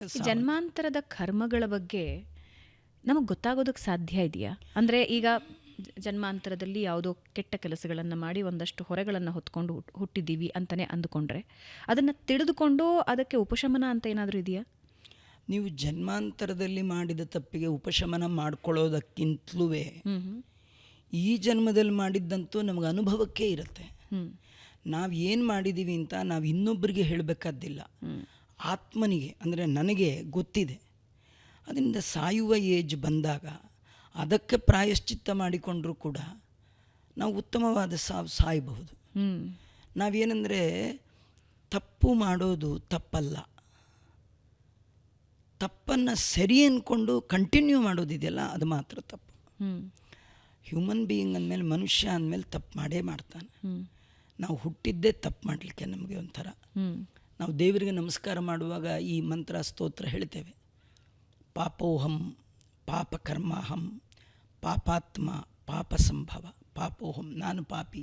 ಈ ಜನ್ಮಾಂತರದ ಕರ್ಮಗಳ ಬಗ್ಗೆ ನಮಗೆ ಗೊತ್ತಾಗೋದಕ್ಕೆ ಸಾಧ್ಯ ಇದೆಯಾ? ಅಂದರೆ ಈಗ ಜನ್ಮಾಂತರದಲ್ಲಿ ಯಾವುದೋ ಕೆಟ್ಟ ಕೆಲಸಗಳನ್ನು ಮಾಡಿ ಒಂದಷ್ಟು ಹೊರೆಗಳನ್ನು ಹೊತ್ಕೊಂಡು ಹುಟ್ಟಿದ್ದೀವಿ ಅಂತಲೇ ಅಂದುಕೊಂಡ್ರೆ ಅದನ್ನು ತಿಳಿದುಕೊಂಡು ಅದಕ್ಕೆ ಉಪಶಮನ ಅಂತ ಏನಾದರೂ ಇದೆಯಾ? ನೀವು ಜನ್ಮಾಂತರದಲ್ಲಿ ಮಾಡಿದ ತಪ್ಪಿಗೆ ಉಪಶಮನ ಮಾಡ್ಕೊಳ್ಳೋದಕ್ಕಿಂತಲೂ ಈ ಜನ್ಮದಲ್ಲಿ ಮಾಡಿದ್ದಂತೂ ನಮಗೆ ಅನುಭವಕ್ಕೆ ಇರುತ್ತೆ. ನಾವು ಏನು ಮಾಡಿದ್ದೀವಿ ಅಂತ ನಾವು ಇನ್ನೊಬ್ಬರಿಗೆ ಹೇಳಬೇಕಾದ್ದಿಲ್ಲ. ಆತ್ಮನಿಗೆ ಅಂದರೆ ನನಗೆ ಗೊತ್ತಿದೆ. ಅದರಿಂದ ಸಾಯುವ ಏಜ್ ಬಂದಾಗ ಅದಕ್ಕೆ ಪ್ರಾಯಶ್ಚಿತ್ತ ಮಾಡಿಕೊಂಡ್ರೂ ಕೂಡ ನಾವು ಉತ್ತಮವಾದ ಸಾಯಬಹುದು. ನಾವೇನೆಂದರೆ ತಪ್ಪು ಮಾಡೋದು ತಪ್ಪಲ್ಲ, ತಪ್ಪನ್ನು ಸರಿ ಅಂದ್ಕೊಂಡು ಕಂಟಿನ್ಯೂ ಮಾಡೋದಿದೆಯಲ್ಲ ಅದು ಮಾತ್ರ ತಪ್ಪು. ಹ್ಯೂಮನ್ ಬೀಯಿಂಗ್ ಅಂದಮೇಲೆ, ಮನುಷ್ಯ ಅಂದಮೇಲೆ ತಪ್ಪು ಮಾಡೇ ಮಾಡ್ತಾನೆ. ನಾವು ಹುಟ್ಟಿದ್ದೇ ತಪ್ಪು ಮಾಡಲಿಕ್ಕೆ. ನಮಗೆ ಒಂಥರ ನಾವು ದೇವರಿಗೆ ನಮಸ್ಕಾರ ಮಾಡುವಾಗ ಈ ಮಂತ್ರ ಸ್ತೋತ್ರ ಹೇಳ್ತೇವೆ. ಪಾಪೋಹಂ ಪಾಪಕರ್ಮಾಹಂ ಪಾಪಾತ್ಮ ಪಾಪ ಸಂಭವ. ಪಾಪೋಹಂ ನಾನು ಪಾಪಿ,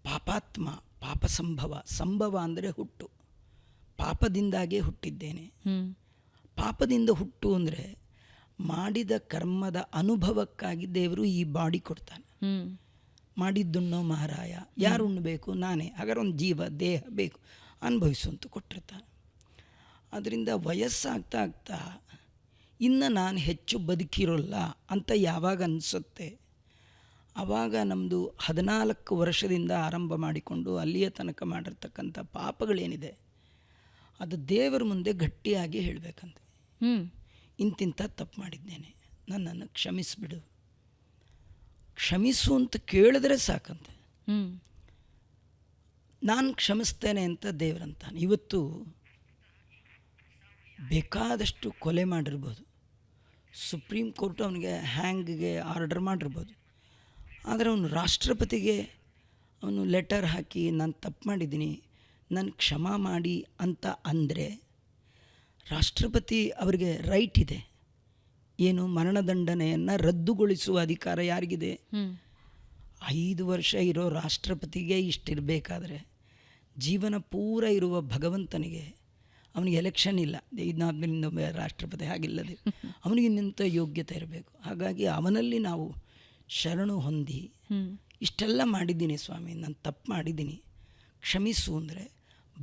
ಪಾಪಾತ್ಮ ಪಾಪ ಸಂಭವ. ಸಂಭವ ಅಂದರೆ ಹುಟ್ಟು, ಪಾಪದಿಂದಾಗೇ ಹುಟ್ಟಿದ್ದೇನೆ. ಪಾಪದಿಂದ ಹುಟ್ಟು ಅಂದರೆ ಮಾಡಿದ ಕರ್ಮದ ಅನುಭವಕ್ಕಾಗಿ ದೇವರು ಈ ಬಾಡಿ ಕೊಡ್ತಾನೆ. ಮಾಡಿದ್ದುಣ್ಣೋ ಮಹಾರಾಯ, ಯಾರು ಉಣ್ಣಬೇಕು? ನಾನೇ. ಹಾಗಾದ್ರೆ ಒಂದು ಜೀವ ದೇಹ ಬೇಕು, ಅನುಭವಿಸುವಂತ ಕೊಟ್ಟಿರ್ತಾನೆ. ಅದರಿಂದ ವಯಸ್ಸಾಗ್ತಾ ಆಗ್ತಾ ಇನ್ನು ನಾನು ಹೆಚ್ಚು ಬದುಕಿರೋಲ್ಲ ಅಂತ ಯಾವಾಗ ಅನಿಸುತ್ತೆ, ಆವಾಗ ನಮ್ಮದು 14 ವರ್ಷದಿಂದ ಆರಂಭ ಮಾಡಿಕೊಂಡು ಅಲ್ಲಿಯ ತನಕ ಮಾಡಿರ್ತಕ್ಕಂಥ ಪಾಪಗಳೇನಿದೆ ಅದು ದೇವರ ಮುಂದೆ ಗಟ್ಟಿಯಾಗಿ ಹೇಳಬೇಕಂತೆ. ಇಂತಿಂಥ ತಪ್ಪು ಮಾಡಿದ್ದೇನೆ, ನನ್ನನ್ನು ಕ್ಷಮಿಸಿಬಿಡು. ಕ್ಷಮಿಸು ಅಂತ ಕೇಳಿದ್ರೆ ಸಾಕಂತೆ. ನಾನು ಕ್ಷಮಿಸ್ತೇನೆ ಅಂತ ದೇವರಂತಾನೆ. ಇವತ್ತು ಬೇಕಾದಷ್ಟು ಕೊಲೆ ಮಾಡಿರ್ಬೋದು, ಸುಪ್ರೀಂ ಕೋರ್ಟ್ ಅವನಿಗೆ ಹ್ಯಾಂಗ್ಗೆ ಆರ್ಡರ್ ಮಾಡಿರ್ಬೋದು. ಆದರೆ ಅವನು ರಾಷ್ಟ್ರಪತಿಗೆ ಅವನು ಲೆಟರ್ ಹಾಕಿ ನಾನು ತಪ್ಪು ಮಾಡಿದ್ದೀನಿ, ನಾನು ಕ್ಷಮಾ ಮಾಡಿ ಅಂತ ಅಂದರೆ ರಾಷ್ಟ್ರಪತಿ ಅವರಿಗೆ ರೈಟ್ ಇದೆ. ಏನು, ಮರಣದಂಡನೆಯನ್ನು ರದ್ದುಗೊಳಿಸುವ ಅಧಿಕಾರ ಯಾರಿಗಿದೆ? 5 ವರ್ಷ ಇರೋ ರಾಷ್ಟ್ರಪತಿಗೆ ಇಷ್ಟಿರಬೇಕಾದ್ರೆ ಜೀವನ ಪೂರ ಇರುವ ಭಗವಂತನಿಗೆ ಅವನಿಗೆ ಎಲೆಕ್ಷನ್ ಇಲ್ಲ, ಇದಾದ್ಮೇಲೆ ಇನ್ನೊಬ್ಬ ರಾಷ್ಟ್ರಪತಿ ಹಾಗಿಲ್ಲದೆ ಅವನಿಗೆ ಇನ್ನಂಥ ಯೋಗ್ಯತೆ ಇರಬೇಕು. ಹಾಗಾಗಿ ಅವನಲ್ಲಿ ನಾವು ಶರಣು ಹೊಂದಿ ಇಷ್ಟೆಲ್ಲ ಮಾಡಿದ್ದೀನಿ ಸ್ವಾಮಿ, ನಾನು ತಪ್ಪು ಮಾಡಿದ್ದೀನಿ, ಕ್ಷಮಿಸು ಅಂದರೆ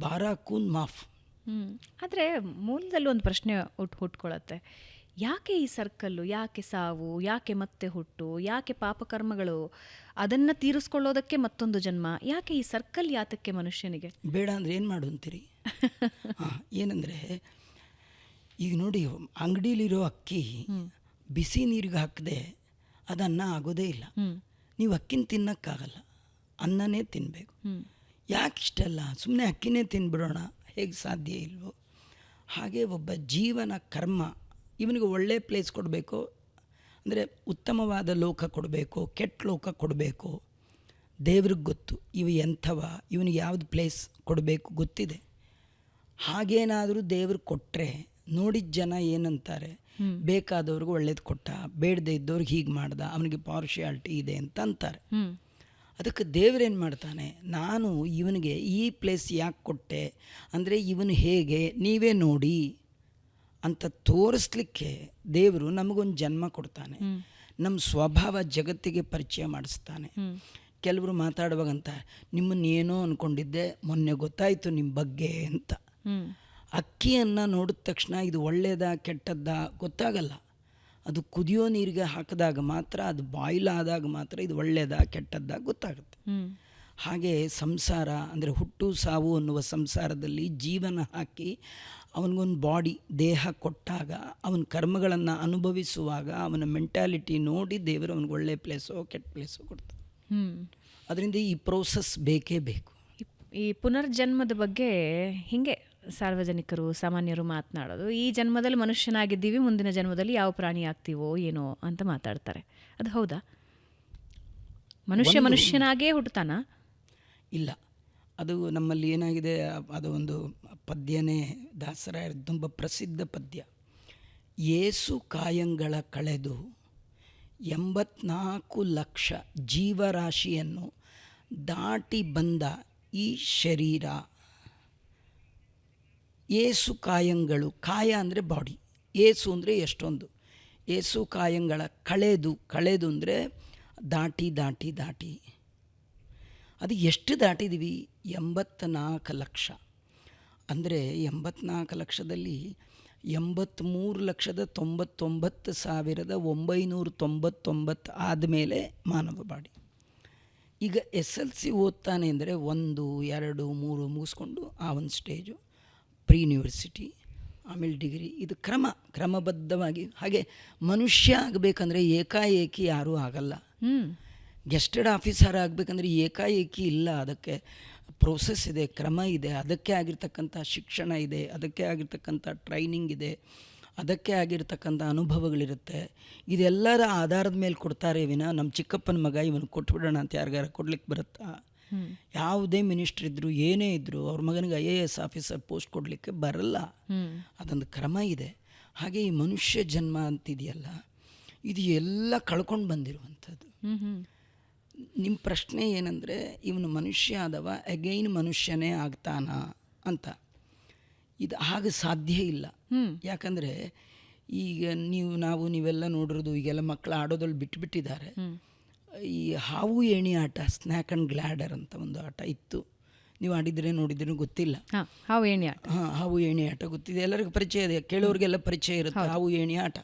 ಬಾರಾಕೂನ್ ಮಾಫ್. ಆದರೆ ಮೂಲದಲ್ಲಿ ಒಂದು ಪ್ರಶ್ನೆ ಹುಟ್ಕೊಳ್ಳುತ್ತೆ. ಯಾಕೆ ಈ ಸರ್ಕಲ್ಲು? ಯಾಕೆ ಸಾವು? ಯಾಕೆ ಮತ್ತೆ ಹುಟ್ಟು? ಯಾಕೆ ಪಾಪಕರ್ಮಗಳು? ಅದನ್ನು ತೀರಿಸ್ಕೊಳ್ಳೋದಕ್ಕೆ ಮತ್ತೊಂದು ಜನ್ಮ? ಯಾಕೆ ಈ ಸರ್ಕಲ್ ಯಾತಕ್ಕೆ ಮನುಷ್ಯನಿಗೆ? ಬೇಡ ಅಂದರೆ ಏನು ಮಾಡು ಅಂತೀರಿ? ಏನಂದರೆ ಈಗ ನೋಡಿ, ಅಂಗಡಿಲಿರೋ ಅಕ್ಕಿ ಬಿಸಿ ನೀರಿಗೆ ಹಾಕದೆ ಅದು ಅನ್ನ ಆಗೋದೇ ಇಲ್ಲ. ನೀವು ಅಕ್ಕಿನ ತಿನ್ನೋಕ್ಕಾಗಲ್ಲ, ಅನ್ನನೇ ತಿನ್ನಬೇಕು. ಯಾಕೆ ಇಷ್ಟೆಲ್ಲ? ಸುಮ್ಮನೆ ಅಕ್ಕಿನೇ ತಿನ್ಬಿಡೋಣ, ಹೇಗೆ ಸಾಧ್ಯ ಇಲ್ವೋ ಹಾಗೆ ಒಬ್ಬ ಜೀವನ ಕರ್ಮ ಇವನಿಗೆ ಒಳ್ಳೆ ಪ್ಲೇಸ್ ಕೊಡಬೇಕು ಅಂದರೆ ಉತ್ತಮವಾದ ಲೋಕ ಕೊಡಬೇಕು, ಕೆಟ್ಟ ಲೋಕ ಕೊಡಬೇಕು, ದೇವ್ರಿಗೆ ಗೊತ್ತು. ಇವು ಎಂಥವ, ಇವನಿಗೆ ಯಾವುದು ಪ್ಲೇಸ್ ಕೊಡಬೇಕು ಗೊತ್ತಿದೆ. ಹಾಗೇನಾದರೂ ದೇವ್ರಿಗೆ ಕೊಟ್ಟರೆ ನೋಡಿದ ಜನ ಏನಂತಾರೆ, ಬೇಕಾದವ್ರಿಗೆ ಒಳ್ಳೇದು ಕೊಟ್ಟ, ಬೇಡದೇ ಇದ್ದವ್ರಿಗೆ ಹೀಗೆ ಮಾಡ್ದ, ಅವನಿಗೆ ಪಾರ್ಶಿಯಾಲಿಟಿ ಇದೆ ಅಂತ ಅಂತಾರೆ. ಅದಕ್ಕೆ ದೇವರೇನು ಮಾಡ್ತಾನೆ, ನಾನು ಇವನಿಗೆ ಈ ಪ್ಲೇಸ್ ಯಾಕೆ ಕೊಟ್ಟೆ ಅಂದರೆ ಇವನು ಹೇಗೆ ನೀವೇ ನೋಡಿ ಅಂತ ತೋರಿಸ್ಲಿಕ್ಕೆ ದೇವರು ನಮಗೊಂದು ಜನ್ಮ ಕೊಡ್ತಾನೆ. ನಮ್ಮ ಸ್ವಭಾವ ಜಗತ್ತಿಗೆ ಪರಿಚಯ ಮಾಡಿಸ್ತಾನೆ. ಕೆಲವರು ಮಾತಾಡುವಾಗಂತ ನಿಮ್ಮನ್ನೇನೋ ಅಂದ್ಕೊಂಡಿದ್ದೆ, ಮೊನ್ನೆ ಗೊತ್ತಾಯಿತು ನಿಮ್ಮ ಬಗ್ಗೆ ಅಂತ. ಅಕ್ಕಿಯನ್ನು ನೋಡಿದ ತಕ್ಷಣ ಇದು ಒಳ್ಳೆಯದಾ ಕೆಟ್ಟದ್ದಾ ಗೊತ್ತಾಗಲ್ಲ. ಅದು ಕುದಿಯೋ ನೀರಿಗೆ ಹಾಕಿದಾಗ ಮಾತ್ರ, ಅದು ಬಾಯ್ಲ್ ಆದಾಗ ಮಾತ್ರ ಇದು ಒಳ್ಳೆಯದಾ ಕೆಟ್ಟದ್ದಾ ಗೊತ್ತಾಗುತ್ತೆ. ಹಾಗೆ ಸಂಸಾರ ಅಂದರೆ ಹುಟ್ಟು ಸಾವು ಅನ್ನುವ ಸಂಸಾರದಲ್ಲಿ ಜೀವನ ಹಾಕಿ ಅವನಿಗೊಂದು ಬಾಡಿ ದೇಹ ಕೊಟ್ಟಾಗ ಅವನ ಕರ್ಮಗಳನ್ನು ಅನುಭವಿಸುವಾಗ ಅವನ ಮೆಂಟ್ಯಾಲಿಟಿ ನೋಡಿ ದೇವರು ಅವನಿಗೆ ಒಳ್ಳೆ ಪ್ಲೇಸೋ ಕೆಟ್ಟ ಪ್ಲೇಸೋ ಕೊಡ್ತಾರೆ. ಅದರಿಂದ ಈ ಪ್ರೋಸೆಸ್ ಬೇಕೇ ಬೇಕು. ಈ ಪುನರ್ಜನ್ಮದ ಬಗ್ಗೆ ಹೀಗೆ ಸಾರ್ವಜನಿಕರು ಸಾಮಾನ್ಯರು ಮಾತನಾಡೋದು, ಈ ಜನ್ಮದಲ್ಲಿ ಮನುಷ್ಯನಾಗಿದ್ದೀವಿ, ಮುಂದಿನ ಜನ್ಮದಲ್ಲಿ ಯಾವ ಪ್ರಾಣಿ ಆಗ್ತೀವೋ ಏನೋ ಅಂತ ಮಾತಾಡ್ತಾರೆ. ಅದು ಹೌದಾ? ಮನುಷ್ಯನಾಗೇ ಹುಟ್ಟುತ್ತಾನ? ಇಲ್ಲ, ಅದು ನಮ್ಮಲ್ಲಿ ಏನಾಗಿದೆ, ಅದು ಒಂದು ಪದ್ಯನೇ, ದಾಸರಾಯರ ತುಂಬ ಪ್ರಸಿದ್ಧ ಪದ್ಯ. ಏಸು ಕಾಯಂಗಳ ಕಳೆದು 84 ಲಕ್ಷ ಜೀವರಾಶಿಯನ್ನು ದಾಟಿ ಬಂದ ಈ ಶರೀರ ಏಸು ಕಾಯಂಗಳು, ಕಾಯ ಅಂದರೆ ಬಾಡಿ, ಏಸು ಅಂದರೆ ಎಷ್ಟೊಂದು, ಏಸು ಕಾಯಂಗಳ ಕಳೆದು ಅಂದರೆ ದಾಟಿ ದಾಟಿ ದಾಟಿ ಅದು ಎಷ್ಟು ದಾಟಿದ್ದೀವಿ? 84 ಲಕ್ಷ. ಅಂದರೆ 84 ಲಕ್ಷದಲ್ಲಿ 83,99,999 ಆದಮೇಲೆ ಮಾನವ ಬಾಡಿ. ಈಗ SLC ಓದ್ತಾನೆ ಅಂದರೆ 1, 2, 3 ಮುಗಿಸ್ಕೊಂಡು ಆ ಒಂದು ಸ್ಟೇಜು ಪ್ರೀ ಯೂನಿವರ್ಸಿಟಿ, ಆಮೇಲೆ ಡಿಗ್ರಿ. ಇದು ಕ್ರಮಬದ್ಧವಾಗಿ. ಹಾಗೆ ಮನುಷ್ಯ ಆಗಬೇಕಂದ್ರೆ ಏಕಾಏಕಿ ಯಾರೂ ಆಗಲ್ಲ. ಗೆಸ್ಟೆಡ್ ಆಫೀಸರ್ ಆಗಬೇಕಂದ್ರೆ ಏಕಾಏಕಿ ಇಲ್ಲ. ಅದಕ್ಕೆ ಪ್ರೋಸೆಸ್ ಇದೆ, ಕ್ರಮ ಇದೆ, ಅದಕ್ಕೆ ಆಗಿರ್ತಕ್ಕಂಥ ಶಿಕ್ಷಣ ಇದೆ, ಅದಕ್ಕೆ ಆಗಿರ್ತಕ್ಕಂಥ ಟ್ರೈನಿಂಗ್ ಇದೆ, ಅದಕ್ಕೆ ಆಗಿರ್ತಕ್ಕಂಥ ಅನುಭವಗಳಿರುತ್ತೆ. ಇದೆಲ್ಲರ ಆಧಾರದ ಮೇಲೆ ಕೊಡ್ತಾರೆ ವಿನ ನಮ್ಮ ಚಿಕ್ಕಪ್ಪನ ಮಗ ಇವನು ಕೊಟ್ಬಿಡೋಣ ಅಂತ ಯಾರಿಗಾರ ಕೊಡ್ಲಿಕ್ಕೆ ಬರುತ್ತಾ? ಯಾವುದೇ ಮಿನಿಸ್ಟ್ರ್ ಇದ್ದರು, ಏನೇ ಇದ್ದರು, ಅವ್ರ ಮಗನಿಗೆ IAS ಆಫೀಸರ್ ಪೋಸ್ಟ್ ಕೊಡಲಿಕ್ಕೆ ಬರಲ್ಲ. ಅದೊಂದು ಕ್ರಮ ಇದೆ. ಹಾಗೆ ಈ ಮನುಷ್ಯ ಜನ್ಮ ಅಂತಿದೆಯಲ್ಲ, ಇದು ಎಲ್ಲ ಕಳ್ಕೊಂಡು ಬಂದಿರುವಂಥದ್ದು. ನಿಮ್ಮ ಪ್ರಶ್ನೆ ಏನಂದರೆ, ಇವನು ಮನುಷ್ಯ ಆದವ ಅಗೈನ್ ಮನುಷ್ಯನೇ ಆಗ್ತಾನ ಅಂತ. ಇದು ಹಾಗೆ ಸಾಧ್ಯ ಇಲ್ಲ. ಯಾಕಂದರೆ ಈಗ ನೀವೆಲ್ಲ ನೋಡಿರೋದು, ಈಗೆಲ್ಲ ಮಕ್ಕಳು ಆಡೋದ್ರಲ್ಲಿ ಬಿಟ್ಟುಬಿಟ್ಟಿದ್ದಾರೆ. ಈ ಹಾವು ಏಣಿ ಆಟ, ಸ್ನ್ಯಾಕ್ ಆ್ಯಂಡ್ ಗ್ಲ್ಯಾಡರ್ ಅಂತ ಒಂದು ಆಟ ಇತ್ತು. ನೀವು ಆಡಿದ್ರೆ ನೋಡಿದ್ರೆ ಗೊತ್ತಿಲ್ಲ. ಹಾವು ಏಣಿ ಆಟ. ಹಾವು ಏಣಿ ಆಟ ಗೊತ್ತಿದೆ, ಎಲ್ಲರಿಗೂ ಪರಿಚಯ ಇದೆ, ಕೇಳೋರಿಗೆಲ್ಲ ಪರಿಚಯ ಇರುತ್ತೆ. ಹಾವು ಏಣಿ ಆಟ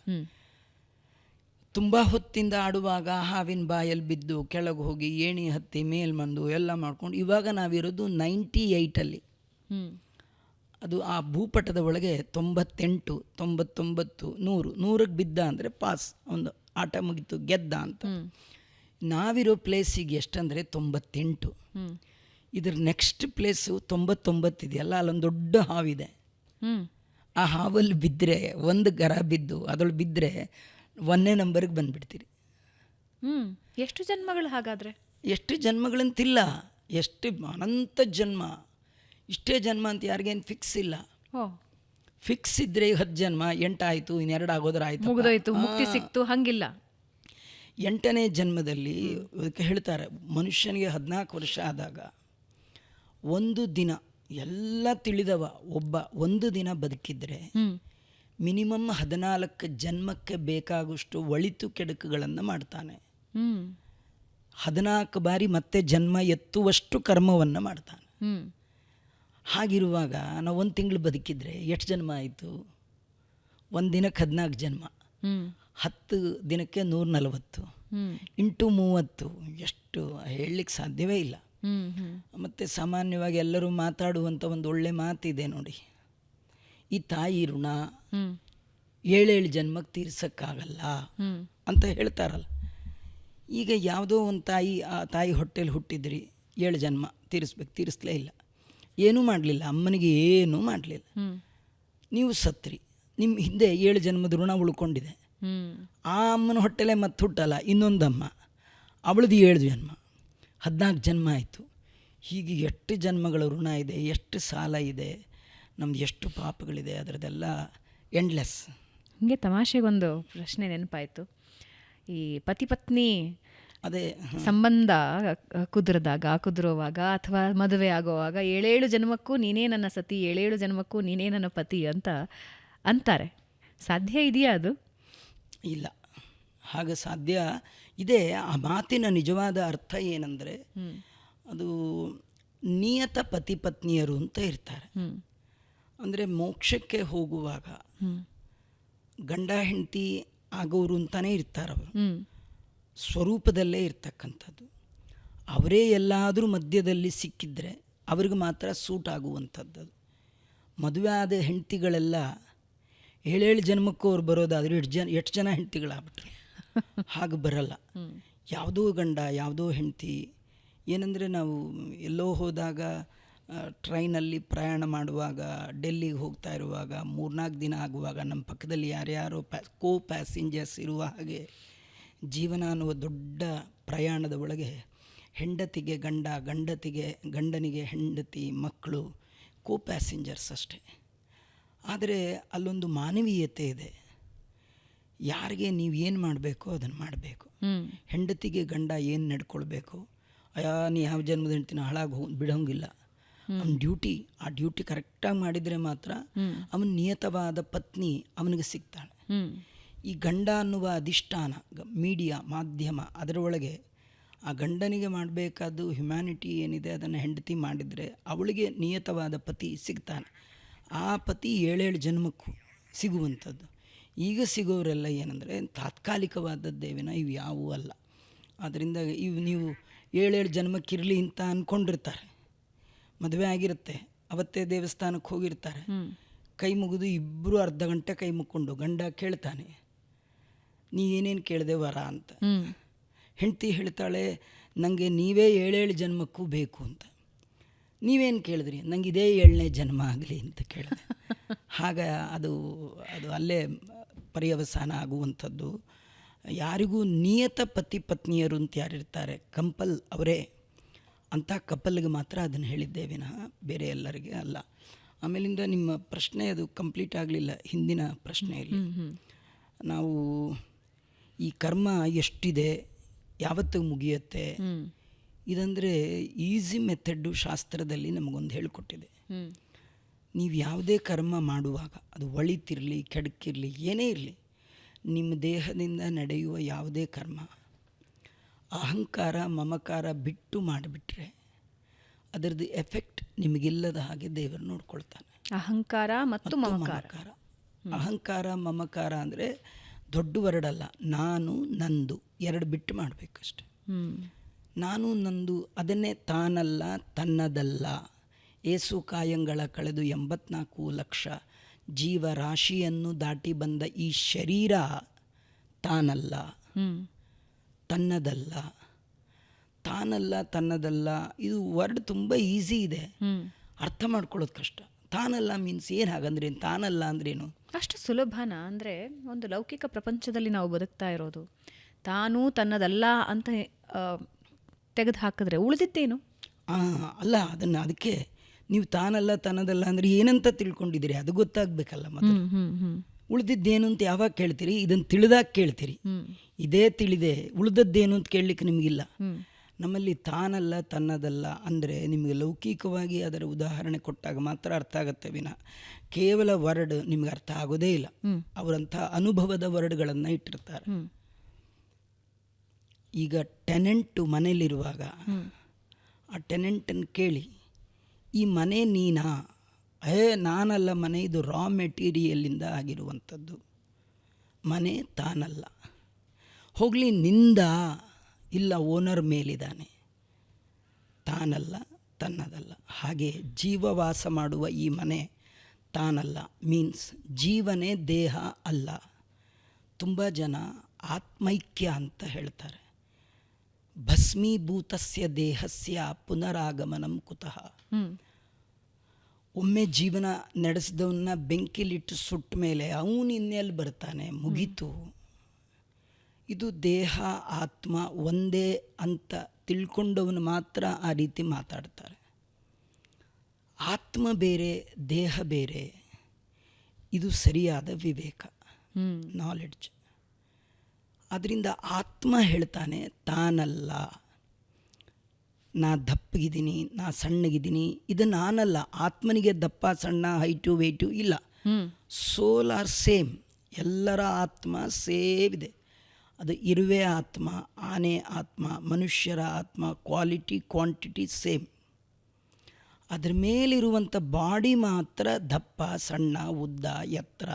ತುಂಬ ಹೊತ್ತಿಂದ ಆಡುವಾಗ ಹಾವಿನ ಬಾಯಲ್ಲಿ ಬಿದ್ದು ಕೆಳಗೆ ಹೋಗಿ ಏಣಿ ಹತ್ತಿ ಮೇಲ್ ಬಂದು ಎಲ್ಲ ಮಾಡ್ಕೊಂಡು, ಇವಾಗ ನಾವಿರೋದು 98ಅಲ್ಲಿ. ಅದು ಆ ಭೂಪಟದ ಒಳಗೆ 98, 99, 100ಕ್ಕೆ ಬಿದ್ದ ಅಂದರೆ ಪಾಸ್, ಒಂದು ಆಟ ಮುಗೀತು, ಗೆದ್ದ ಅಂತ. ನಾವಿರೋ ಪ್ಲೇಸಿಗೆ ಎಷ್ಟಂದರೆ 98. ಇದ್ರ ನೆಕ್ಸ್ಟ್ ಪ್ಲೇಸು 99 ಇದೆಯಲ್ಲ, ಅಲ್ಲೊಂದು ದೊಡ್ಡ ಹಾವಿದೆ. ಆ ಹಾವಲ್ಲಿ ಬಿದ್ದರೆ, ಒಂದು ಗರ ಬಿದ್ದು ಅದರಲ್ಲಿ ಬಿದ್ದರೆ 1ನೇ ನಂಬರ್ಗೆ ಬಂದುಬಿಡ್ತೀರಿ. ಎಷ್ಟು ಜನ್ಮಗಳು ಹಾಗಾದರೆ? ಎಷ್ಟು ಜನ್ಮಗಳಂತಿಲ್ಲ, ಎಷ್ಟು ಅನಂತ ಜನ್ಮ. ಇಷ್ಟೇ ಜನ್ಮ ಅಂತ ಯಾರಿಗೇನು ಫಿಕ್ಸ್ ಇಲ್ಲ. ಫಿಕ್ಸ್ ಇದ್ದರೆ 10 ಜನ್ಮ, 8 ಆಯಿತು, ಇನ್ನೆರಡು ಆಗೋದ್ರೆ ಆಯಿತು, ಮುಗಿದೋಯ್ತು, ಮುಕ್ತಿ ಸಿಕ್ತು, ಹಂಗಿಲ್ಲ. 8ನೇ ಜನ್ಮದಲ್ಲಿ ಅದಕ್ಕೆ ಹೇಳ್ತಾರೆ, ಮನುಷ್ಯನಿಗೆ 14 ವರ್ಷ ಆದಾಗ ಒಂದು ದಿನ ಎಲ್ಲ ತಿಳಿದವ ಒಬ್ಬ ಒಂದು ದಿನ ಬದುಕಿದ್ರೆ ಮಿನಿಮಮ್ 14 ಜನ್ಮಕ್ಕೆ ಬೇಕಾಗುವಷ್ಟು ಒಳಿತು ಕೆಡುಕುಗಳನ್ನು ಮಾಡ್ತಾನೆ. 14 ಬಾರಿ ಮತ್ತೆ ಜನ್ಮ ಎತ್ತುವಷ್ಟು ಕರ್ಮವನ್ನು ಮಾಡ್ತಾನೆ. ಹಾಗಿರುವಾಗ ನಾವು 1 ತಿಂಗಳು ಬದುಕಿದ್ರೆ ಎಷ್ಟು ಜನ್ಮ ಆಯಿತು? 1 ದಿನಕ್ಕೆ 14 ಜನ್ಮ, 10 ದಿನಕ್ಕೆ 140 ಇಂಟು 30, ಎಷ್ಟು ಹೇಳಲಿಕ್ಕೆ ಸಾಧ್ಯವೇ ಇಲ್ಲ. ಮತ್ತು ಸಾಮಾನ್ಯವಾಗಿ ಎಲ್ಲರೂ ಮಾತಾಡುವಂಥ ಒಂದು ಒಳ್ಳೆ ಮಾತಿದೆ ನೋಡಿ, ಈ ತಾಯಿ ಋಣ 7 ಜನ್ಮಕ್ಕೆ ತೀರ್ಸೋಕ್ಕಾಗಲ್ಲ ಅಂತ ಹೇಳ್ತಾರಲ್ಲ. ಈಗ ಯಾವುದೋ ಒಂದು ತಾಯಿ, ಆ ತಾಯಿ ಹೊಟ್ಟೆಲಿ ಹುಟ್ಟಿದ್ರಿ, 7 ಜನ್ಮ ತೀರಿಸ್ಲೇ ಇಲ್ಲ, ಏನೂ ಮಾಡಲಿಲ್ಲ, ಅಮ್ಮನಿಗೆ ಏನೂ ಮಾಡಲಿಲ್ಲ. ನೀವು ಸತ್ರಿ, ನಿಮ್ಮ ಹಿಂದೆ 7 ಜನ್ಮದ ಋಣ ಉಳ್ಕೊಂಡಿದೆ. ಆ ಅಮ್ಮನ ಹೊಟ್ಟೆಲೆ ಮತ್ತೆ ಹುಟ್ಟಲ್ಲ ಇನ್ನೊಂದಮ್ಮ, ಅವಳದು 7 ಜನ್ಮ, 14 ಜನ್ಮ ಆಯಿತು. ಹೀಗೆ ಎಷ್ಟು ಜನ್ಮಗಳ ಋಣ ಇದೆ, ಎಷ್ಟು ಸಾಲ ಇದೆ, ನಮ್ದು ಎಷ್ಟು ಪಾಪಗಳಿದೆ, ಅದರದೆಲ್ಲ ಎಂಡ್ಲೆಸ್. ಹೀಗೆ ತಮಾಷೆಗೊಂದು ಪ್ರಶ್ನೆ ನೆನಪಾಯಿತು. ಈ ಪತಿ ಪತ್ನಿ ಅದೇ ಸಂಬಂಧ ಕುದುರುವಾಗ ಅಥವಾ ಮದುವೆ ಆಗೋವಾಗ 7 ಜನ್ಮಕ್ಕೂ ನೀನೇ ನನ್ನ ಸತಿ, 7 ಜನ್ಮಕ್ಕೂ ನೀನೇ ನನ್ನ ಪತಿ ಅಂತ ಅಂತಾರೆ. ಸಾಧ್ಯ ಇದೆಯಾ ಅದು? ಇಲ್ಲ, ಹಾಗೆ ಸಾಧ್ಯ ಇದೆ. ಆ ಮಾತಿನ ನಿಜವಾದ ಅರ್ಥ ಏನಂದರೆ, ಅದು ನಿಯತ ಪತಿ ಪತ್ನಿಯರು ಅಂತ ಇರ್ತಾರೆ. ಅಂದರೆ ಮೋಕ್ಷಕ್ಕೆ ಹೋಗುವಾಗ ಗಂಡ ಹೆಂಡತಿ ಆಗೋರು ಅಂತಲೇ ಇರ್ತಾರವರು, ಸ್ವರೂಪದಲ್ಲೇ ಇರ್ತಕ್ಕಂಥದ್ದು. ಅವರೇ ಎಲ್ಲಾದರೂ ಮಧ್ಯದಲ್ಲಿ ಸಿಕ್ಕಿದ್ರೆ ಅವ್ರಿಗೆ ಮಾತ್ರ ಸೂಟ್ ಆಗುವಂಥದ್ದು. ಮದುವೆ ಆದ ಹೆಂಡತಿಗಳೆಲ್ಲ 7 ಜನ್ಮಕ್ಕೂ ಅವ್ರು ಬರೋದಾದ್ರೆ ಎಷ್ಟು ಜನ ಹೆಂಡತಿಗಳಾಗ್ಬಿಟ್ರು. ಹಾಗೆ ಬರಲ್ಲ. ಯಾವುದೋ ಗಂಡ ಯಾವುದೋ ಹೆಂಡತಿ. ಏನಂದರೆ ನಾವು ಎಲ್ಲೋ ಹೋದಾಗ ಟ್ರೈನಲ್ಲಿ ಪ್ರಯಾಣ ಮಾಡುವಾಗ, ಡೆಲ್ಲಿಗೆ ಹೋಗ್ತಾ ಇರುವಾಗ 3-4 ದಿನ ಆಗುವಾಗ ನಮ್ಮ ಪಕ್ಕದಲ್ಲಿ ಯಾರ್ಯಾರೋ ಪ್ಯಾಸೆಂಜರ್ಸ್ ಇರುವ ಹಾಗೆ ಜೀವನ ಅನ್ನುವ ದೊಡ್ಡ ಪ್ರಯಾಣದ ಒಳಗೆ ಹೆಂಡತಿಗೆ ಗಂಡ, ಗಂಡನಿಗೆ ಹೆಂಡತಿ, ಮಕ್ಕಳು ಪ್ಯಾಸೆಂಜರ್ಸ್ ಅಷ್ಟೇ. ಆದರೆ ಅಲ್ಲೊಂದು ಮಾನವೀಯತೆ ಇದೆ. ಯಾರಿಗೆ ನೀವು ಏನು ಮಾಡಬೇಕೋ ಅದನ್ನು ಮಾಡಬೇಕು. ಹೆಂಡತಿಗೆ ಗಂಡ ಏನು ನಡ್ಕೊಳ್ಬೇಕು, ನೀ ಯಾವ ಜನ್ಮದ ಹೆಂಡ್ತಿನ ಹಾಳಾಗಿ ಬಿಡೋಂಗಿಲ್ಲ, ಅವನ ಡ್ಯೂಟಿ, ಆ ಡ್ಯೂಟಿ ಕರೆಕ್ಟಾಗಿ ಮಾಡಿದರೆ ಮಾತ್ರ ಅವನ ನಿಯತವಾದ ಪತ್ನಿ ಅವನಿಗೆ ಸಿಗ್ತಾಳೆ. ಈ ಗಂಡ ಅನ್ನುವ ಅಧಿಷ್ಠಾನ, ಮೀಡಿಯಾ, ಮಾಧ್ಯಮ, ಅದರೊಳಗೆ ಆ ಗಂಡನಿಗೆ ಮಾಡಬೇಕಾದ್ದು ಹ್ಯುಮ್ಯಾನಿಟಿ ಏನಿದೆ ಅದನ್ನು ಹೆಂಡತಿ ಮಾಡಿದರೆ ಅವಳಿಗೆ ನಿಯತವಾದ ಪತಿ ಸಿಗ್ತಾನೆ. ಆ ಪತಿ 7 ಜನ್ಮಕ್ಕೂ ಸಿಗುವಂಥದ್ದು. ಈಗ ಸಿಗೋರೆಲ್ಲ ಏನಂದರೆ ತಾತ್ಕಾಲಿಕವಾದದ್ದೇವಿನ ಇವು ಯಾವುವೂ ಅಲ್ಲ. ಆದ್ದರಿಂದ ಇವು ನೀವು 7 ಜನ್ಮಕ್ಕಿರಲಿ ಅಂತ ಅಂದ್ಕೊಂಡಿರ್ತಾರೆ. ಮದುವೆ ಆಗಿರುತ್ತೆ, ಅವತ್ತೇ ದೇವಸ್ಥಾನಕ್ಕೆ ಹೋಗಿರ್ತಾರೆ, ಕೈ ಮುಗಿದು ಇಬ್ಬರು ಅರ್ಧ ಗಂಟೆ ಕೈ ಮುಕ್ಕೊಂಡು ಗಂಡ ಕೇಳ್ತಾನೆ, ನೀ ಏನೇನು ಕೇಳಿದೆ ವರ ಅಂತ. ಹೆಂಡತಿ ಹೇಳ್ತಾಳೆ, ನನಗೆ ನೀವೇ 7 ಜನ್ಮಕ್ಕೂ ಬೇಕು ಅಂತ. ನೀವೇನು ಕೇಳಿದ್ರಿ? ನನಗೆ ಇದೇ 7ನೇ ಜನ್ಮ ಆಗಲಿ ಅಂತ ಕೇಳಿದೆ. ಆಗ ಅದು ಅಲ್ಲೇ ಪರ್ಯವಸಾನ ಆಗುವಂಥದ್ದು. ಯಾರಿಗೂ ನಿಯತ ಪತಿ ಪತ್ನಿಯರು ಅಂತ ಯಾರಿರ್ತಾರೆ, ಕಂಪಲ್ ಅವರೇ, ಅಂಥ ಕಪಲ್ಗೆ ಮಾತ್ರ ಅದನ್ನು ಹೇಳಿದ್ದೇ ವಿನಃ ಬೇರೆ ಎಲ್ಲರಿಗೆ ಅಲ್ಲ. ಆಮೇಲಿಂದ ನಿಮ್ಮ ಪ್ರಶ್ನೆ ಅದು ಕಂಪ್ಲೀಟ್ ಆಗಲಿಲ್ಲ, ಹಿಂದಿನ ಪ್ರಶ್ನೆಯಲ್ಲಿ. ನಾವು ಈ ಕರ್ಮ ಎಷ್ಟಿದೆ, ಯಾವತ್ತಿಗೆ ಮುಗಿಯುತ್ತೆ, ಇದಂದರೆ ಈಸಿ ಮೆಥಡ್ಡು ಶಾಸ್ತ್ರದಲ್ಲಿ ನಮಗೊಂದು ಹೇಳಿಕೊಟ್ಟಿದೆ. ನೀವು ಯಾವುದೇ ಕರ್ಮ ಮಾಡುವಾಗ ಅದು ಒಳಿತಿರಲಿ ಕೆಡಕಿರಲಿ ಏನೇ ಇರಲಿ, ನಿಮ್ಮ ದೇಹದಿಂದ ನಡೆಯುವ ಯಾವುದೇ ಕರ್ಮ ಅಹಂಕಾರ ಮಮಕಾರ ಬಿಟ್ಟು ಮಾಡಿಬಿಟ್ರೆ ಅದರದ್ದು ಎಫೆಕ್ಟ್ ನಿಮಗಿಲ್ಲದ ಹಾಗೆ ದೇವರು ನೋಡ್ಕೊಳ್ತಾನೆ. ಅಹಂಕಾರ ಮತ್ತು ಮಮಕಾರ. ಅಹಂಕಾರ ಮಮಕಾರ ಅಂದರೆ ದೊಡ್ಡ ವರ್ಡಲ್ಲ, ನಾನು ನಂದು 2 ಬಿಟ್ಟು ಮಾಡಬೇಕಷ್ಟೆ. ನಾನು ನಂದು ಅದನ್ನೇ ತಾನಲ್ಲ ತನ್ನದಲ್ಲ. ಏಸು ಕಾಯಂಗಳ ಕಳೆದು 84 ಲಕ್ಷ ಜೀವರಾಶಿಯನ್ನು ದಾಟಿ ಬಂದ ಈ ಶರೀರ ತಾನಲ್ಲ ತನ್ನದಲ್ಲ. ತಾನಲ್ಲ ತನ್ನದಲ್ಲ, ಇದು ವರ್ಡ್ ತುಂಬ ಈಸಿ ಇದೆ, ಅರ್ಥ ಮಾಡ್ಕೊಳ್ಳೋದು ಕಷ್ಟ. ತಾನಲ್ಲ ಮೀನ್ಸ್ ಏನು? ಹಾಗಂದ್ರೆ ತಾನಲ್ಲ ಅಂದ್ರೇನು? ಅಷ್ಟು ಸುಲಭನಾ? ಅಂದರೆ ಒಂದು ಲೌಕಿಕ ಪ್ರಪಂಚದಲ್ಲಿ ನಾವು ಬದುಕ್ತಾ ಇರೋದು, ತಾನೂ ತನ್ನದಲ್ಲ ಅಂತ ತೆಗೆದು ಹಾಕಿದ್ರೆ ಉಳಿದಿದ್ದೇನು? ಅಲ್ಲ, ಅದಕ್ಕೆ ನೀವು ತಾನಲ್ಲ ತನ್ನದಲ್ಲ ಅಂದರೆ ಏನಂತ ತಿಳ್ಕೊಂಡಿದ್ದೀರಿ ಅದು ಗೊತ್ತಾಗಬೇಕಲ್ಲ ಮೊದಲು. ಉಳಿದಿದ್ದೇನು ಅಂತ ಯಾವಾಗ ಕೇಳ್ತೀರಿ? ಇದನ್ನು ತಿಳಿದಾಗ ಕೇಳ್ತೀರಿ. ಇದೇ ತಿಳಿದೆ ಉಳಿದದ್ದೇನು ಅಂತ ಕೇಳಲಿಕ್ಕೆ ನಿಮಗಿಲ್ಲ. ನಮ್ಮಲ್ಲಿ ತಾನಲ್ಲ ತನ್ನದಲ್ಲ ಅಂದರೆ ನಿಮಗೆ ಲೌಕಿಕವಾಗಿ ಅದರ ಉದಾಹರಣೆ ಕೊಟ್ಟಾಗ ಮಾತ್ರ ಅರ್ಥ ಆಗುತ್ತೆ ವಿನಃ ಕೇವಲ ವರ್ಡ್ ನಿಮಗೆ ಅರ್ಥ ಆಗೋದೇ ಇಲ್ಲ. ಅವರಂಥ ಅನುಭವದ ವರ್ಡ್ಗಳನ್ನು ಇಟ್ಟಿರ್ತಾರೆ. ಈಗ ಟೆನೆಂಟು ಮನೇಲಿರುವಾಗ ಆ ಟೆನೆಂಟನ್ನು ಕೇಳಿ, ಈ ಮನೆ ನೀನಾ? ನಾನಲ್ಲ ಮನೆ, ಇದು ರಾ ಮೆಟೀರಿಯಲಿಂದ ಆಗಿರುವಂಥದ್ದು, ಮನೆ ತಾನಲ್ಲ. ಹೋಗಲಿ ನಿಂದ, ಇಲ್ಲ ಓನರ್ ಮೇಲಿದ್ದಾನೆ, ತಾನಲ್ಲ ತನ್ನದಲ್ಲ. ಹಾಗೆ ಜೀವವಾಸ ಮಾಡುವ ಈ ಮನೆ ತಾನಲ್ಲ ಮೀನ್ಸ್ ಜೀವನೇ ದೇಹ ಅಲ್ಲ. ತುಂಬ ಜನ ಆತ್ಮೈಕ್ಯ ಅಂತ ಹೇಳ್ತಾರೆ. ಭಸ್ಮೀಭೂತಸ್ಯ ದೇಹಸ್ಯ ಪುನರಾಗಮನಂ ಕುತಃ. ಒಮ್ಮೆ ಜೀವನ ನಡೆಸಿದವನ್ನ ಬೆಂಕಿಲಿಟ್ಟು ಸುಟ್ಟ ಮೇಲೆ ಅವನು ಇನ್ನೆಲ್ಲಿ ಬರ್ತಾನೆ? ಮುಗೀತು. ಇದು ದೇಹ ಆತ್ಮ ಒಂದೇ ಅಂತ ತಿಳ್ಕೊಂಡವನು ಮಾತ್ರ ಆ ರೀತಿ ಮಾತಾಡ್ತಾರೆ. ಆತ್ಮ ಬೇರೆ ದೇಹ ಬೇರೆ, ಇದು ಸರಿಯಾದ ವಿವೇಕ, ನಾಲೆಡ್ಜ್. ಅದರಿಂದ ಆತ್ಮ ಹೇಳ್ತಾನೆ ತಾನಲ್ಲ, ನಾ ದಪ್ಪಗಿದ್ದೀನಿ, ನಾ ಸಣ್ಣಗಿದ್ದೀನಿ, ಇದು ನಾನಲ್ಲ. ಆತ್ಮನಿಗೆ ದಪ್ಪ ಸಣ್ಣ ಹೈಟು ವೇಟು ಇಲ್ಲ. ಸೋಲ್ ಆರ್ ಸೇಮ್. ಎಲ್ಲರ ಆತ್ಮ ಸೇಮ್ ಇದೆ. ಅದು ಇರುವೆ ಆತ್ಮ, ಆನೆ ಆತ್ಮ, ಮನುಷ್ಯರ ಆತ್ಮ, ಕ್ವಾಲಿಟಿ ಕ್ವಾಂಟಿಟಿ ಸೇಮ್. ಅದ್ರ ಮೇಲಿರುವಂಥ ಬಾಡಿ ಮಾತ್ರ ದಪ್ಪ ಸಣ್ಣ ಉದ್ದ ಎತ್ತರ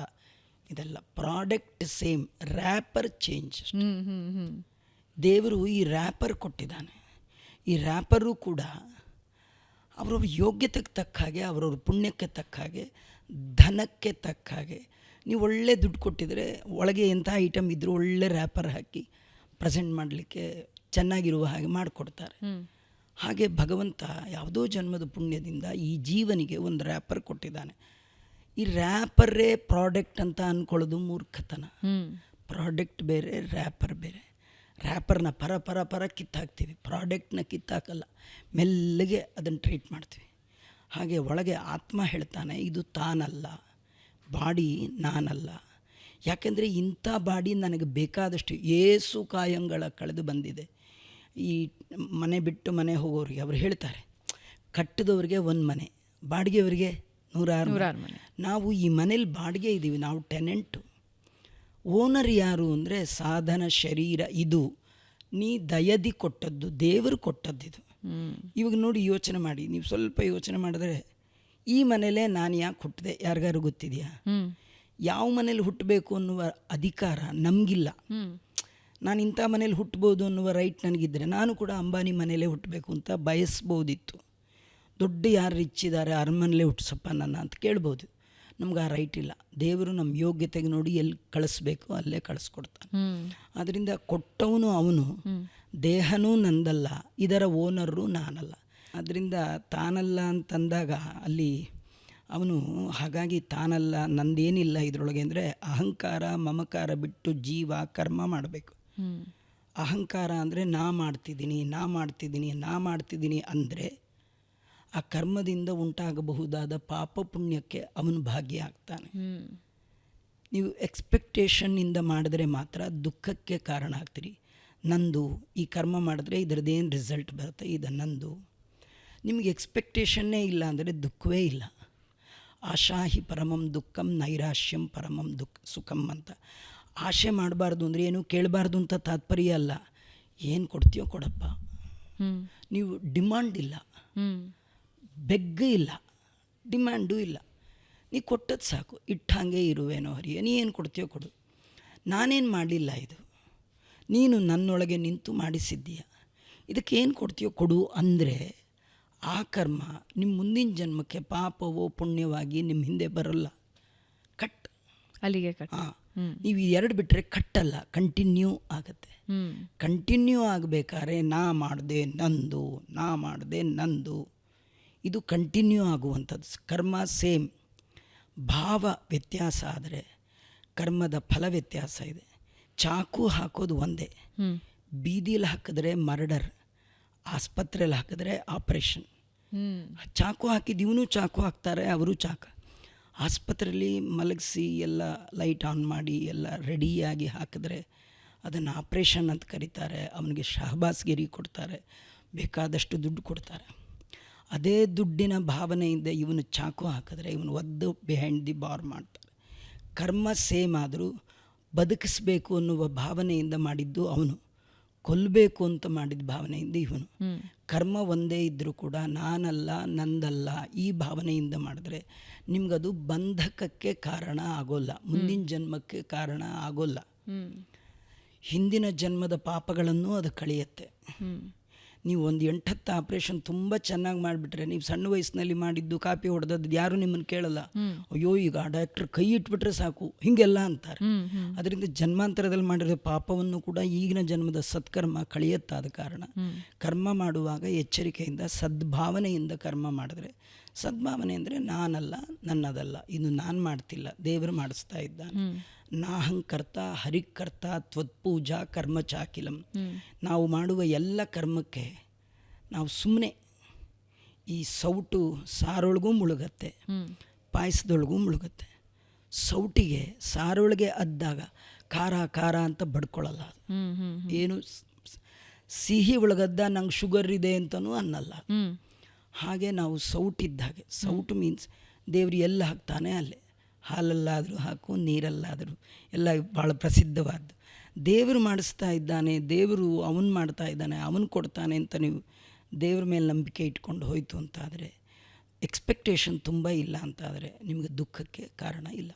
ಇದೆಲ್ಲ ಪ್ರಾಡಕ್ಟ್ ಸೇಮ್, ರ್ಯಾಪರ್ ಚೇಂಜ್. ದೇವರು ಈ ರ್ಯಾಪರ್ ಕೊಟ್ಟಿದ್ದಾನೆ. ಈ ರ್ಯಾಪರು ಕೂಡ ಅವರವ್ರ ಯೋಗ್ಯತೆಗೆ ತಕ್ಕ ಹಾಗೆ, ಅವರವ್ರ ಪುಣ್ಯಕ್ಕೆ ತಕ್ಕ ಹಾಗೆ, ಧನಕ್ಕೆ ತಕ್ಕ ಹಾಗೆ. ನೀವು ಒಳ್ಳೆ ದುಡ್ಡು ಕೊಟ್ಟಿದ್ರೆ ಒಳಗೆ ಎಂಥ ಐಟಮ್ ಇದ್ದರೂ ಒಳ್ಳೆ ರ್ಯಾಪರ್ ಹಾಕಿ ಪ್ರೆಸೆಂಟ್ ಮಾಡಲಿಕ್ಕೆ ಚೆನ್ನಾಗಿರುವ ಹಾಗೆ ಮಾಡಿಕೊಡ್ತಾರೆ. ಹಾಗೆ ಭಗವಂತ ಯಾವುದೋ ಜನ್ಮದ ಪುಣ್ಯದಿಂದ ಈ ಜೀವನಿಗೆ ಒಂದು ರ್ಯಾಪರ್ ಕೊಟ್ಟಿದ್ದಾನೆ. ಈ ರ್ಯಾಪರೇ ಪ್ರಾಡಕ್ಟ್ ಅಂತ ಅಂದ್ಕೊಳ್ಳೋದು ಮೂರ್ಖತನ. ಪ್ರಾಡಕ್ಟ್ ಬೇರೆ, ರ್ಯಾಪರ್ ಬೇರೆ. ರ್ಯಾಪರ್ನ ಪರ ಪರ ಪರ ಕಿತ್ತಾಕ್ತೀವಿ, ಪ್ರಾಡಕ್ಟ್ನ ಕಿತ್ತಾಕಲ್ಲ, ಮೆಲ್ಲಗೆ ಅದನ್ನು ಟ್ರೀಟ್ ಮಾಡ್ತೀವಿ. ಹಾಗೆ ಒಳಗೆ ಆತ್ಮ ಹೇಳ್ತಾನೆ ಇದು ತಾನಲ್ಲ, ಬಾಡಿ ನಾನಲ್ಲ. ಯಾಕೆಂದರೆ ಇಂಥ ಬಾಡಿ ನನಗೆ ಬೇಕಾದಷ್ಟು ಏಸು ಕಾಯಂಗಳ ಕಳೆದು ಬಂದಿದೆ. ಈ ಮನೆ ಬಿಟ್ಟು ಮನೆ ಹೋಗೋರಿಗೆ ಅವ್ರು ಹೇಳ್ತಾರೆ, ಕಟ್ಟಿದವ್ರಿಗೆ ಒಂದು ಮನೆ, ಬಾಡಿಗೆಯವರಿಗೆ ನೂರಾರು ಮನೆ. ನಾವು ಈ ಮನೇಲಿ ಬಾಡಿಗೆ ಇದ್ದೀವಿ, ನಾವು ಟೆನೆಂಟು. ಓನರ್ ಯಾರು ಅಂದರೆ ಸಾಧನ ಶರೀರ, ಇದು ನೀ ದಯದಿ ಕೊಟ್ಟದ್ದು, ದೇವರು ಕೊಟ್ಟದ್ದಿದು. ಇವಾಗ ನೋಡಿ ಯೋಚನೆ ಮಾಡಿ, ನೀವು ಸ್ವಲ್ಪ ಯೋಚನೆ ಮಾಡಿದ್ರೆ ಈ ಮನೇಲೇ ನಾನು ಯಾಕೆ ಹುಟ್ಟಿದೆ ಯಾರಿಗಾರು ಗೊತ್ತಿದೆಯಾ? ಯಾವ ಮನೇಲಿ ಹುಟ್ಟಬೇಕು ಅನ್ನುವ ಅಧಿಕಾರ ನಮಗಿಲ್ಲ. ನಾನು ಇಂಥ ಮನೇಲಿ ಹುಟ್ಟಬೋದು ಅನ್ನುವ ರೈಟ್ ನನಗಿದ್ದರೆ ನಾನು ಕೂಡ ಅಂಬಾನಿ ಮನೇಲೇ ಹುಟ್ಟಬೇಕು ಅಂತ ಬಯಸ್ಬೋದಿತ್ತು. ದೊಡ್ಡ ಯಾರು ರಿಚ್ ಇದ್ದಾರೆ ಅರಮನೆಯಲ್ಲೇ ಹುಟ್ಟಿಸಪ್ಪ ನನ್ನ ಅಂತ ಕೇಳ್ಬೋದು. ನಮ್ಗೆ ಆ ರೈಟ್ ಇಲ್ಲ. ದೇವರು ನಮ್ಮ ಯೋಗ್ಯತೆಗೆ ನೋಡಿ ಎಲ್ಲಿ ಕಳಿಸ್ಬೇಕು ಅಲ್ಲೇ ಕಳಿಸ್ಕೊಡ್ತಾನೆ. ಅದರಿಂದ ಕೊಟ್ಟವನು ಅವನು, ದೇಹನೂ ನಂದಲ್ಲ, ಇದರ ಓನರು ನಾನಲ್ಲ. ಅದರಿಂದ ತಾನಲ್ಲ ಅಂತಂದಾಗ ಅಲ್ಲಿ ಅವನು, ಹಾಗಾಗಿ ತಾನಲ್ಲ, ನಂದೇನಿಲ್ಲ ಇದರೊಳಗೆ ಅಂದರೆ ಅಹಂಕಾರ ಮಮಕಾರ ಬಿಟ್ಟು ಜೀವ ಕರ್ಮ ಮಾಡಬೇಕು. ಅಹಂಕಾರ ಅಂದರೆ ನಾ ಮಾಡ್ತಿದ್ದೀನಿ ಅಂದರೆ ಆ ಕರ್ಮದಿಂದ ಉಂಟಾಗಬಹುದಾದ ಪಾಪ ಪುಣ್ಯಕ್ಕೆ ಅವನು ಭಾಗಿಯಾಗ್ತಾನೆ. ನೀವು ಎಕ್ಸ್ಪೆಕ್ಟೇಷನ್ನಿಂದ ಮಾಡಿದ್ರೆ ಮಾತ್ರ ದುಃಖಕ್ಕೆ ಕಾರಣ ಆಗ್ತೀರಿ. ನಂದು ಈ ಕರ್ಮ ಮಾಡಿದ್ರೆ ಇದರದ್ದೇನು ರಿಸಲ್ಟ್ ಬರುತ್ತೆ, ಇದು ನಂದು. ನಿಮಗೆ ಎಕ್ಸ್ಪೆಕ್ಟೇಷನ್ನೇ ಇಲ್ಲ ಅಂದರೆ ದುಃಖವೇ ಇಲ್ಲ. ಆಶಾಹಿ ಪರಮಂ ದುಃಖಂ ನೈರಾಶ್ಯಂ ಪರಮಂ ಸುಖಂ ಅಂತ. ಆಶೆ ಮಾಡಬಾರ್ದು ಅಂದರೆ ಏನು, ಕೇಳಬಾರ್ದು ಅಂತ ತಾತ್ಪರ್ಯ ಅಲ್ಲ. ಏನು ಕೊಡ್ತೀಯೋ ಕೊಡಪ್ಪ. ನೀವು ಡಿಮಾಂಡ್ ಇಲ್ಲ, ಬೆಗ್ಗ ಇಲ್ಲ, ಡಿಮ್ಯಾಂಡು ಇಲ್ಲ. ನೀ ಕೊಟ್ಟದ್ದು ಸಾಕು, ಇಟ್ಟಂಗೆ ಇರುವೇನೋ ಹರಿಯ, ನೀ ಏನು ಕೊಡ್ತೀಯೋ ಕೊಡು. ನಾನೇನು ಮಾಡಲಿಲ್ಲ, ಇದು ನೀನು ನನ್ನೊಳಗೆ ನಿಂತು ಮಾಡಿಸಿದ್ದೀಯ, ಇದಕ್ಕೆ ಏನು ಕೊಡ್ತೀಯೋ ಕೊಡು ಅಂದರೆ ಆ ಕರ್ಮ ನಿಮ್ಮ ಮುಂದಿನ ಜನ್ಮಕ್ಕೆ ಪಾಪವೋ ಪುಣ್ಯವಾಗಿ ನಿಮ್ಮ ಹಿಂದೆ ಬರೋಲ್ಲ. ಕಟ್ ಅಲ್ಲಿಗೆ ಕಟ್. ಹಾಂ, ನೀವು ಎರಡು ಬಿಟ್ಟರೆ ಕಟ್ಟಲ್ಲ, ಕಂಟಿನ್ಯೂ ಆಗುತ್ತೆ. ಕಂಟಿನ್ಯೂ ಆಗಬೇಕಾದ್ರೆ ನಾ ಮಾಡಿದೆ ನಂದು, ಇದು ಕಂಟಿನ್ಯೂ ಆಗುವಂಥದ್ದು. ಕರ್ಮ ಸೇಮ್, ಭಾವ ವ್ಯತ್ಯಾಸ ಆದರೆ ಕರ್ಮದ ಫಲ ವ್ಯತ್ಯಾಸ ಇದೆ. ಚಾಕು ಹಾಕೋದು ಒಂದೇ, ಬೀದಿಲಿ ಹಾಕಿದ್ರೆ ಮರ್ಡರ್, ಆಸ್ಪತ್ರೆಯಲ್ಲಿ ಹಾಕಿದ್ರೆ ಆಪ್ರೇಷನ್. ಚಾಕು ಹಾಕಿದ್ದು ಇವನು ಚಾಕು ಹಾಕ್ತಾರೆ, ಅವರು ಆಸ್ಪತ್ರೆಯಲ್ಲಿ ಮಲಗಿಸಿ ಎಲ್ಲ ಲೈಟ್ ಆನ್ ಮಾಡಿ ಎಲ್ಲ ರೆಡಿಯಾಗಿ ಹಾಕಿದ್ರೆ ಅದನ್ನು ಆಪ್ರೇಷನ್ ಅಂತ ಕರೀತಾರೆ. ಅವನಿಗೆ ಶಹಬಾಸ್ಗಿರಿ ಕೊಡ್ತಾರೆ, ಬೇಕಾದಷ್ಟು ದುಡ್ಡು ಕೊಡ್ತಾರೆ. ಅದೇ ದುಡ್ಡಿನ ಭಾವನೆಯಿಂದ ಇವನು ಚಾಕು ಹಾಕಿದ್ರೆ ಇವನು ಒದ್ದು ಬಿಹೈಂಡ್ ದಿ ಬಾರ್ ಮಾಡ್ತಾರೆ. ಕರ್ಮ ಸೇಮ್ ಆದರೂ ಬದುಕಿಸ್ಬೇಕು ಅನ್ನುವ ಭಾವನೆಯಿಂದ ಮಾಡಿದ್ದು ಅವನು, ಕೊಲ್ಲಬೇಕು ಅಂತ ಮಾಡಿದ ಭಾವನೆಯಿಂದ ಇವನು. ಕರ್ಮ ಒಂದೇ ಇದ್ದರೂ ಕೂಡ ನಾನಲ್ಲ ನಂದಲ್ಲ ಈ ಭಾವನೆಯಿಂದ ಮಾಡಿದ್ರೆ ನಿಮ್ಗದು ಬಂಧಕಕ್ಕೆ ಕಾರಣ ಆಗೋಲ್ಲ, ಮುಂದಿನ ಜನ್ಮಕ್ಕೆ ಕಾರಣ ಆಗೋಲ್ಲ. ಹಿಂದಿನ ಜನ್ಮದ ಪಾಪಗಳನ್ನು ಅದು ಕಳೆಯುತ್ತೆ. ನೀವು ಒಂದು 8-10 ಆಪ್ರೇಷನ್ ತುಂಬ ಚೆನ್ನಾಗಿ ಮಾಡಿಬಿಟ್ರೆ, ನೀವು ಸಣ್ಣ ವಯಸ್ಸಿನಲ್ಲಿ ಮಾಡಿದ್ದು ಕಾಪಿ ಹೊಡೆದದ್ದು ಯಾರು ನಿಮ್ಮನ್ನು ಕೇಳಲ್ಲ. ಅಯ್ಯೋ ಈಗ ಡಾಕ್ಟ್ರ್ ಕೈ ಇಟ್ಬಿಟ್ರೆ ಸಾಕು ಹಿಂಗೆಲ್ಲ ಅಂತಾರೆ. ಅದರಿಂದ ಜನ್ಮಾಂತರದಲ್ಲಿ ಮಾಡಿರೋ ಪಾಪವನ್ನು ಕೂಡ ಈಗಿನ ಜನ್ಮದ ಸತ್ಕರ್ಮ ಕಳೆಯುತ್ತಾದ ಕಾರಣ ಕರ್ಮ ಮಾಡುವಾಗ ಎಚ್ಚರಿಕೆಯಿಂದ ಸದ್ಭಾವನೆಯಿಂದ ಕರ್ಮ ಮಾಡಿದ್ರೆ, ಸದ್ಭಾವನೆ ಅಂದರೆ ನಾನಲ್ಲ ನನ್ನದಲ್ಲ, ಇದು ನಾನು ಮಾಡ್ತಿಲ್ಲ, ದೇವರು ಮಾಡಿಸ್ತಾ ಇದ್ದಾನೆ. ನಾಹಂಕರ್ತ ಹರಿಕರ್ತ ತ್ವತ್ಪೂಜಾ ಕರ್ಮ ಚಾಕಿಲಂ. ನಾವು ಮಾಡುವ ಎಲ್ಲ ಕರ್ಮಕ್ಕೆ ನಾವು ಸುಮ್ಮನೆ ಈ ಸೌಟು ಸಾರೊಳಗೂ ಮುಳುಗತ್ತೆ, ಪಾಯಸದೊಳಗೂ ಮುಳುಗತ್ತೆ. ಸೌಟಿಗೆ ಸಾರೊಳಗೆ ಅದ್ದಾಗ ಖಾರ ಖಾರ ಅಂತ ಬಡ್ಕೊಳ್ಳಲ್ಲ. ಅದು ಏನು ಸಿಹಿ ಒಳಗದ್ದ ನಂಗೆ ಶುಗರ್ ಇದೆ ಅಂತಲೂ ಅನ್ನಲ್ಲ. ಹಾಗೆ ನಾವು ಸೌಟಿದ್ದಾಗೆ, ಸೌಟು ಮೀನ್ಸ್ ದೇವ್ರು ಎಲ್ಲ ಹಾಕ್ತಾನೆ ಅಲ್ಲೇ, ಹಾಲಲ್ಲಾದರೂ ಹಾಕು, ನೀರಲ್ಲಾದರೂ, ಎಲ್ಲ ಭಾಳ ಪ್ರಸಿದ್ಧವಾದ್ದು. ದೇವರು ಮಾಡಿಸ್ತಾ ಇದ್ದಾನೆ, ದೇವರು ಅವನು ಮಾಡ್ತಾ ಇದ್ದಾನೆ, ಅವನು ಕೊಡ್ತಾನೆ ಅಂತ ನೀವು ದೇವ್ರ ಮೇಲೆ ನಂಬಿಕೆ ಇಟ್ಕೊಂಡು ಹೋಯಿತು ಅಂತಾದರೆ, ಎಕ್ಸ್ಪೆಕ್ಟೇಷನ್ ತುಂಬ ಇಲ್ಲ ಅಂತಾದರೆ ನಿಮಗೆ ದುಃಖಕ್ಕೆ ಕಾರಣ ಇಲ್ಲ.